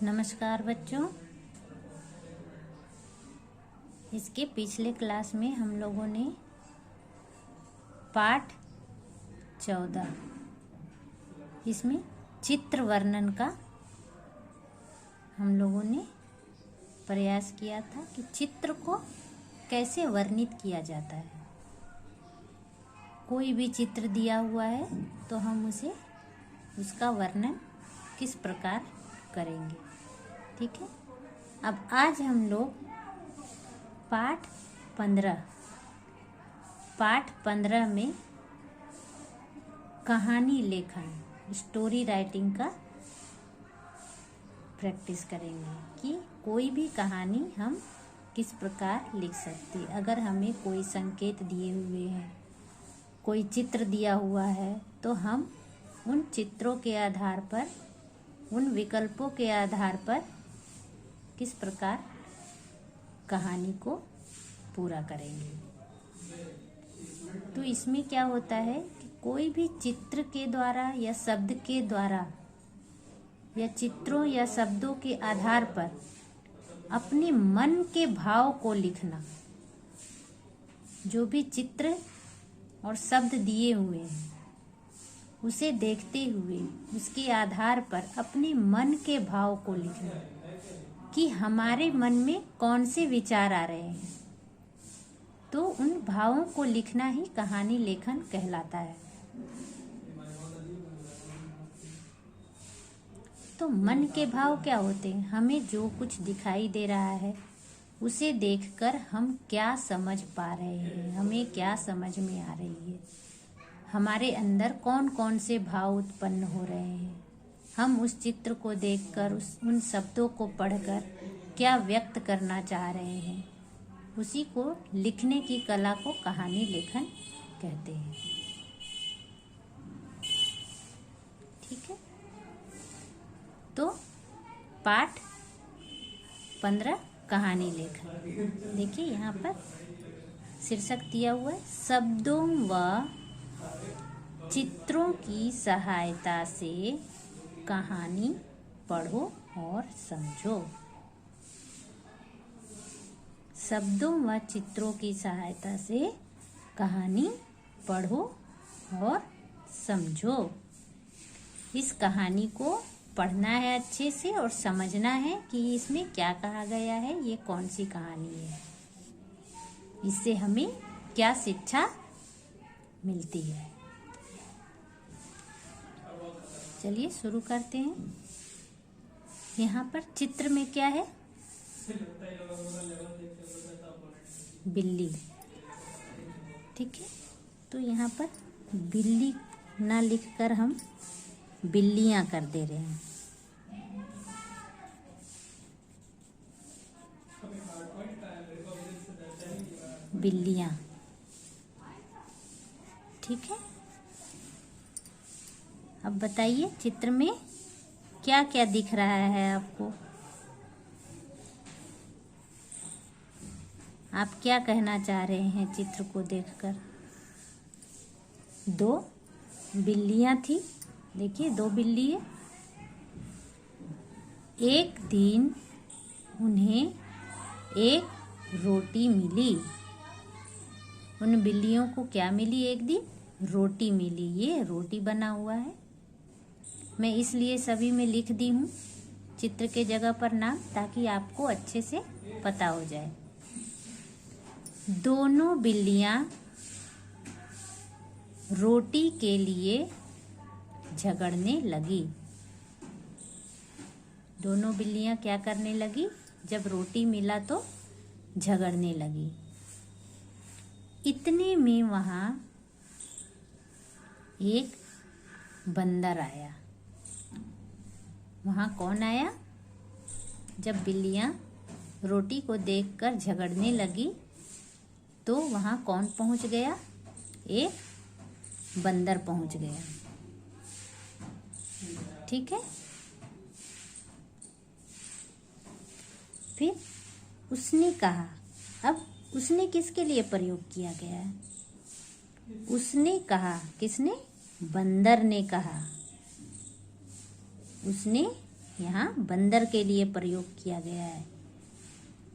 नमस्कार बच्चों। इसके पिछले क्लास में हम लोगों ने पाठ 14 इसमें चित्र वर्णन का हम लोगों ने प्रयास किया था कि चित्र को कैसे वर्णित किया जाता है। कोई भी चित्र दिया हुआ है तो हम उसका वर्णन किस प्रकार करेंगे। ठीक है। अब आज हम लोग पाठ 15 में कहानी लेखन स्टोरी राइटिंग का प्रैक्टिस करेंगे कि कोई भी कहानी हम किस प्रकार लिख सकते। अगर हमें कोई संकेत दिए हुए हैं, कोई चित्र दिया हुआ है, तो हम उन चित्रों के आधार पर, उन विकल्पों के आधार पर किस प्रकार कहानी को पूरा करेंगे। तो इसमें क्या होता है कि कोई भी चित्र के द्वारा या शब्द के द्वारा या चित्रों या शब्दों के आधार पर अपने मन के भाव को लिखना। जो भी चित्र और शब्द दिए हुए हैं उसे देखते हुए उसके आधार पर अपने मन के भाव को लिखना कि हमारे मन में कौन से विचार आ रहे हैं। तो उन भावों को लिखना ही कहानी लेखन कहलाता है। तो मन के भाव क्या होते हैं? हमें जो कुछ दिखाई दे रहा है उसे देखकर हम क्या समझ पा रहे हैं, हमें क्या समझ में आ रही है, हमारे अंदर कौन कौन से भाव उत्पन्न हो रहे हैं, हम उस चित्र को देखकर उन शब्दों को पढ़कर क्या व्यक्त करना चाह रहे हैं, उसी को लिखने की कला को कहानी लेखन कहते हैं। ठीक है। तो पाठ 15 कहानी लेखन। देखिए यहाँ पर शीर्षक दिया हुआ है, शब्दों व चित्रों की सहायता से कहानी पढ़ो और समझो। शब्दों व चित्रों की सहायता से कहानी पढ़ो और समझो। इस कहानी को पढ़ना है अच्छे से और समझना है कि इसमें क्या कहा गया है, ये कौन सी कहानी है, इससे हमें क्या शिक्षा मिलती है। चलिए शुरू करते हैं। यहाँ पर चित्र में क्या है? बिल्ली। ठीक है। तो यहाँ पर बिल्ली ना लिखकर हम बिल्लियाँ कर दे रहे हैं। बिल्लियाँ। ठीक है। अब बताइए चित्र में क्या क्या दिख रहा है आपको? आप क्या कहना चाह रहे हैं चित्र को देखकर? 2 बिल्लियाँ थी। देखिए 2 बिल्ली है। एक दिन उन्हें एक रोटी मिली। उन बिल्लियों को क्या मिली? एक दिन रोटी मिली। ये रोटी बना हुआ है। मैं इसलिए सभी में लिख दी हूँ चित्र के जगह पर नाम, ताकि आपको अच्छे से पता हो जाए। दोनों बिल्लियाँ रोटी के लिए झगड़ने लगी। दोनों बिल्लियाँ क्या करने लगी? जब रोटी मिला तो झगड़ने लगी। इतने में वहाँ एक बंदर आया। वहाँ कौन आया? जब बिल्लियाँ रोटी को देखकर झगड़ने लगी तो वहाँ कौन पहुँच गया? एक बंदर पहुँच गया। ठीक है। फिर उसने कहा, अब उसने किसके लिए प्रयोग किया गया है? उसने कहा, किसने? बंदर ने कहा उसने यहाँ बंदर के लिए प्रयोग किया गया है।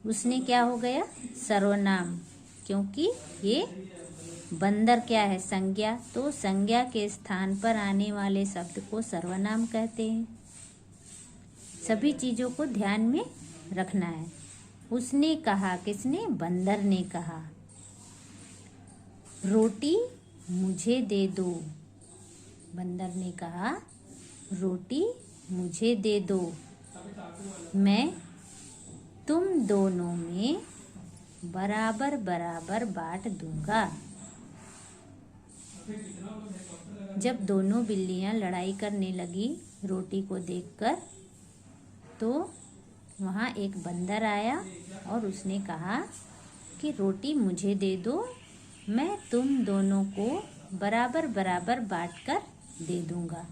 उसने क्या हो गया? सर्वनाम, क्योंकि ये बंदर क्या है? संज्ञा। तो संज्ञा के स्थान पर आने वाले शब्द को सर्वनाम कहते हैं। सभी चीजों को ध्यान में रखना है। उसने कहा, किसने? बंदर ने कहा, रोटी मुझे दे दो। बंदर ने कहा, रोटी मुझे दे दो, मैं तुम दोनों में बराबर बराबर बांट दूंगा। जब दोनों बिल्लियां लड़ाई करने लगी रोटी को देखकर, तो वहाँ एक बंदर आया और उसने कहा कि रोटी मुझे दे दो, मैं तुम दोनों को बराबर बराबर बांटकर दे दूंगा।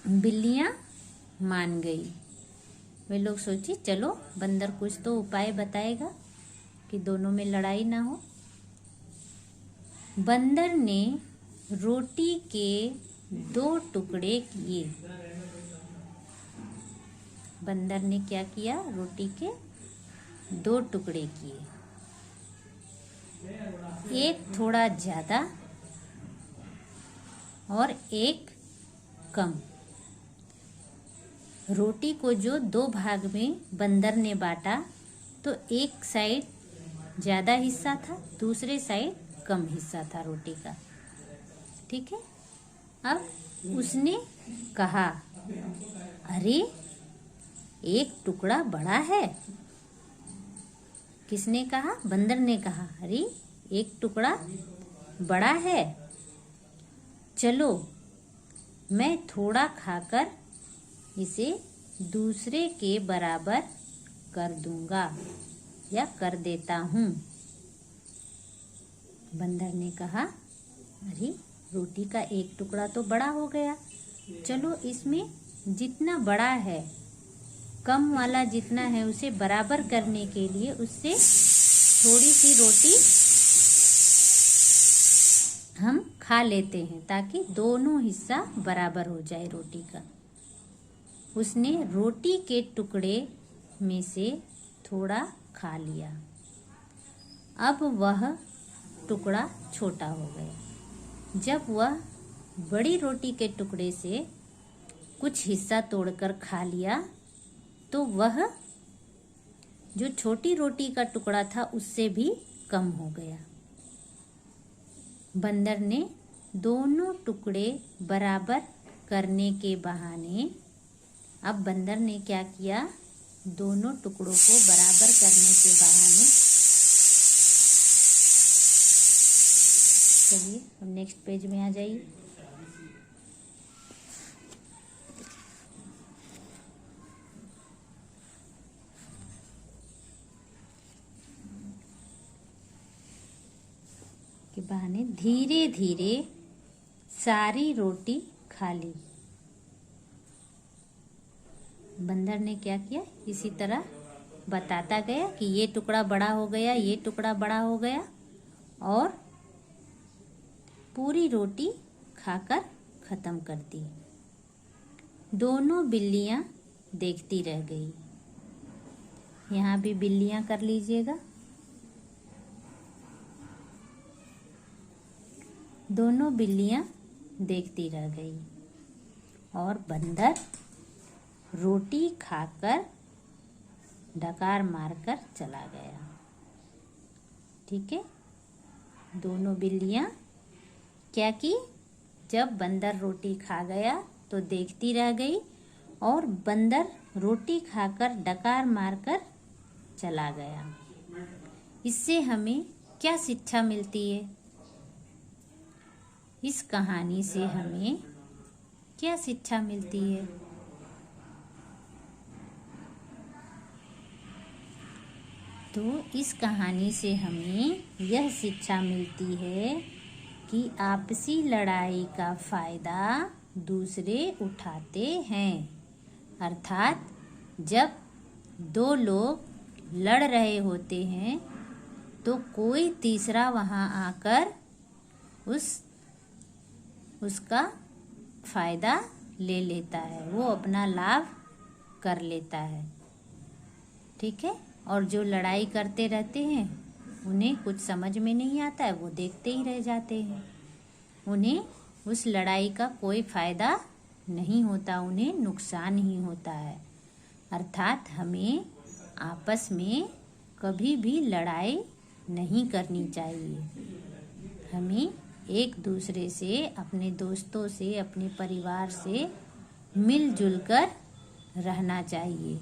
बिल्लियां मान गई। वे लोग सोची चलो बंदर कुछ तो उपाय बताएगा कि दोनों में लड़ाई ना हो। बंदर ने रोटी के 2 टुकड़े किए। बंदर ने क्या किया? रोटी के 2 टुकड़े किए, एक थोड़ा ज्यादा और एक कम। रोटी को जो 2 भाग में बंदर ने बांटा, तो एक साइड ज्यादा हिस्सा था, दूसरे साइड कम हिस्सा था रोटी का। ठीक है। अब उसने कहा, अरे एक टुकड़ा बड़ा है। किसने कहा? बंदर ने कहा, अरे एक टुकड़ा बड़ा है, चलो मैं थोड़ा खाकर इसे दूसरे के बराबर कर दूंगा या कर देता हूँ। बंदर ने कहा, अरे रोटी का एक टुकड़ा तो बड़ा हो गया, चलो इसमें जितना बड़ा है, कम वाला जितना है, उसे बराबर करने के लिए उससे थोड़ी सी रोटी हम खा लेते हैं, ताकि दोनों हिस्सा बराबर हो जाए रोटी का। उसने रोटी के टुकड़े में से थोड़ा खा लिया। अब वह टुकड़ा छोटा हो गया। जब वह बड़ी रोटी के टुकड़े से कुछ हिस्सा तोड़कर खा लिया, तो वह जो छोटी रोटी का टुकड़ा था उससे भी कम हो गया। बंदर ने दोनों टुकड़े बराबर करने के बहाने, अब बंदर ने क्या किया? दोनों टुकड़ों को बराबर करने के बहाने, चलिए अब नेक्स्ट पेज में आ जाइए। के बहाने धीरे धीरे सारी रोटी खा ली। बंदर ने क्या किया? इसी तरह बताता गया कि ये टुकड़ा बड़ा हो गया, ये टुकड़ा बड़ा हो गया, और पूरी रोटी खाकर खत्म कर दी। दोनों बिल्लियां देखती रह गई। यहाँ भी बिल्लियां कर लीजिएगा। दोनों बिल्लियां देखती रह गई और बंदर रोटी खाकर डकार मारकर चला गया। ठीक है। दोनों बिल्लियां क्या की? जब बंदर रोटी खा गया तो देखती रह गई, और बंदर रोटी खाकर डकार मारकर चला गया। इससे हमें क्या शिक्षा मिलती है? इस कहानी से हमें क्या शिक्षा मिलती है? तो इस कहानी से हमें यह शिक्षा मिलती है कि आपसी लड़ाई का फायदा दूसरे उठाते हैं। अर्थात जब 2 लोग लड़ रहे होते हैं तो कोई तीसरा वहां आकर उसका फायदा ले लेता है, वो अपना लाभ कर लेता है। ठीक है। और जो लड़ाई करते रहते हैं उन्हें कुछ समझ में नहीं आता है, वो देखते ही रह जाते हैं। उन्हें उस लड़ाई का कोई फायदा नहीं होता, उन्हें नुकसान ही होता है। अर्थात हमें आपस में कभी भी लड़ाई नहीं करनी चाहिए। हमें एक दूसरे से, अपने दोस्तों से, अपने परिवार से मिलजुल कर रहना चाहिए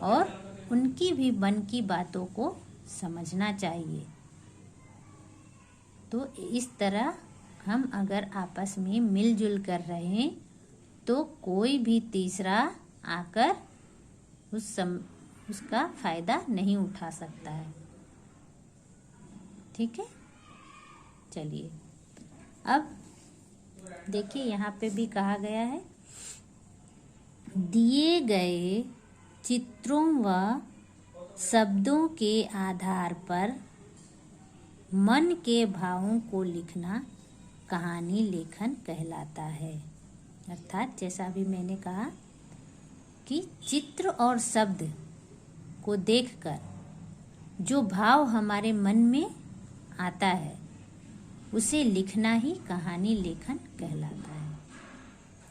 और उनकी भी मन की बातों को समझना चाहिए। तो इस तरह हम अगर आपस में मिलजुल कर रहें तो कोई भी तीसरा आकर उसका फायदा नहीं उठा सकता है। ठीक है। चलिए अब देखिए, यहाँ पे भी कहा गया है, दिए गए चित्रों व शब्दों के आधार पर मन के भावों को लिखना कहानी लेखन कहलाता है। अर्थात जैसा भी मैंने कहा कि चित्र और शब्द को देखकर जो भाव हमारे मन में आता है उसे लिखना ही कहानी लेखन कहलाता है।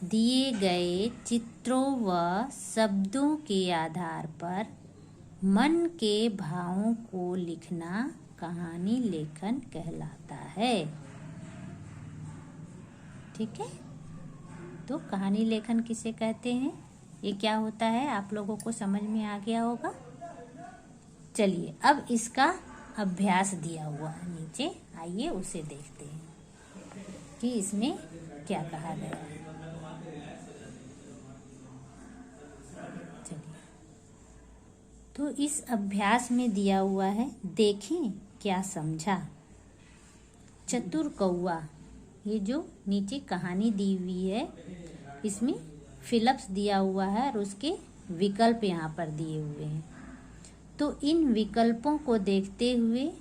दिए गए चित्रों व शब्दों के आधार पर मन के भावों को लिखना कहानी लेखन कहलाता है। ठीक है। तो कहानी लेखन किसे कहते हैं, ये क्या होता है, आप लोगों को समझ में आ गया होगा। चलिए अब इसका अभ्यास दिया हुआ है नीचे, आइए उसे देखते हैं कि इसमें क्या कहा गया है। चलिए, तो इस अभ्यास में दिया हुआ है, देखें क्या समझा। चतुर कौआ, ये जो नीचे कहानी दी हुई है इसमें फिलप्स दिया हुआ है और उसके विकल्प यहाँ पर दिए हुए हैं। तो इन विकल्पों को देखते हुए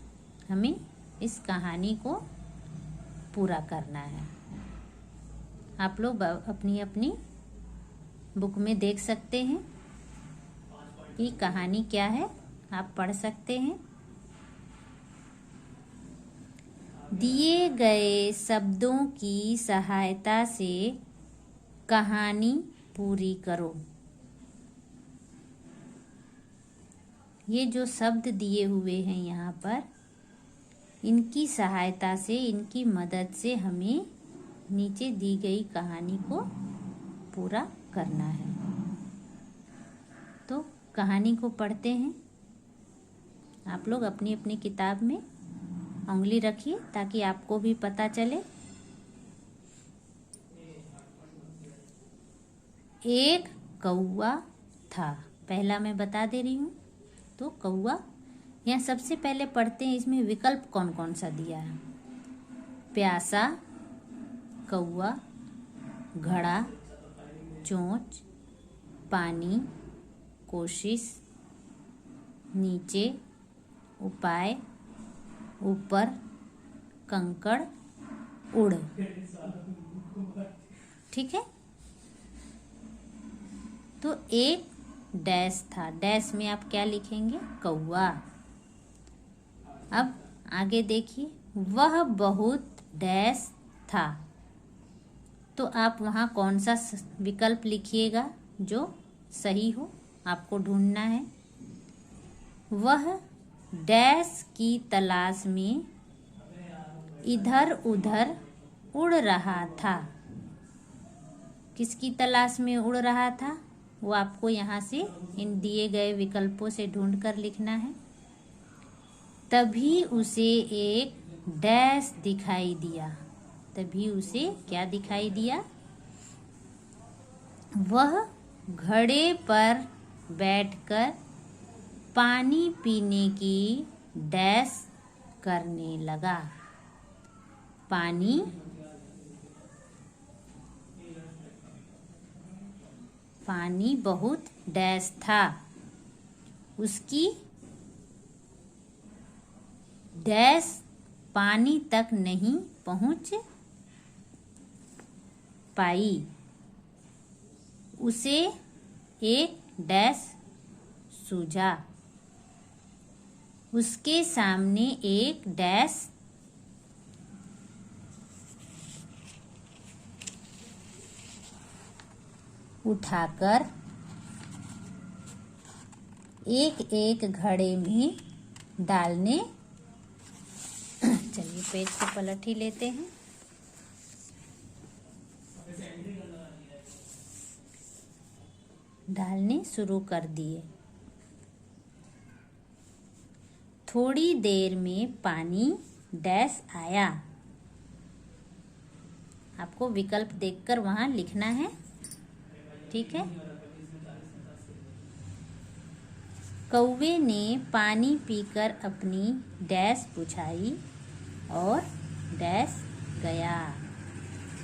हमें इस कहानी को पूरा करना है। आप लोग अपनी अपनी बुक में देख सकते हैं कि कहानी क्या है, आप पढ़ सकते हैं। दिए गए शब्दों की सहायता से कहानी पूरी करो। ये जो शब्द दिए हुए हैं यहाँ पर, इनकी सहायता से, इनकी मदद से हमें नीचे दी गई कहानी को पूरा करना है। तो कहानी को पढ़ते हैं। आप लोग अपनी अपनी किताब में उंगली रखिए ताकि आपको भी पता चले। एक कौआ था, पहला मैं बता दे रही हूँ। तो कौआ, यहाँ सबसे पहले पढ़ते हैं इसमें विकल्प कौन कौन सा दिया है। प्यासा, कौआ, घड़ा, चोंच, पानी, कोशिश, नीचे, उपाय, ऊपर, कंकड़, उड़। ठीक है। तो एक डैश था, डैश में आप क्या लिखेंगे, कौआ। अब आगे देखिए, वह बहुत डैश था। तो आप वहाँ कौन सा विकल्प लिखिएगा जो सही हो, आपको ढूंढना है। वह डैश की तलाश में इधर उधर उड़ रहा था। किसकी तलाश में उड़ रहा था, वो आपको यहाँ से इन दिए गए विकल्पों से ढूंढ कर लिखना है। तभी उसे एक डैश दिखाई दिया। तभी उसे क्या दिखाई दिया, वह घड़े पर बैठकर पानी पीने की डैश करने लगा। पानी बहुत डैश था, उसकी डैश पानी तक नहीं पहुंच पाई। उसे एक डैश सूझा। उसके सामने एक डैश उठाकर एक एक घड़े में डालने चलिए पेज को पलट ही लेते हैं। डालने शुरू कर दिए। थोड़ी देर में पानी डैश आया। आपको विकल्प देखकर वहां लिखना है, ठीक है। कौवे ने पानी पीकर अपनी डैश बुझाई और डैश गया।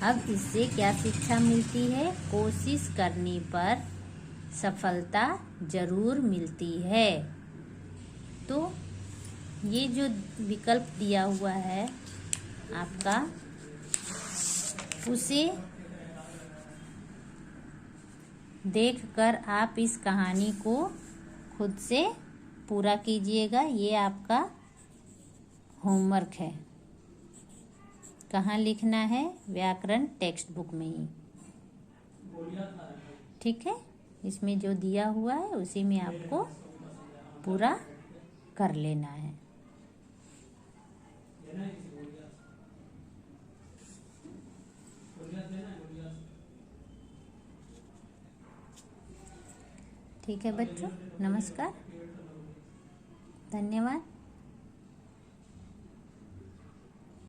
अब इससे क्या शिक्षा मिलती है? कोशिश करने पर सफलता जरूर मिलती है। तो ये जो विकल्प दिया हुआ है आपका, उसे देखकर आप इस कहानी को खुद से पूरा कीजिएगा। ये आपका होमवर्क है। कहाँ लिखना है? व्याकरण टेक्स्ट बुक में ही, ठीक है। इसमें जो दिया हुआ है उसी में आपको पूरा कर लेना है। ठीक है बच्चों, नमस्कार, धन्यवाद।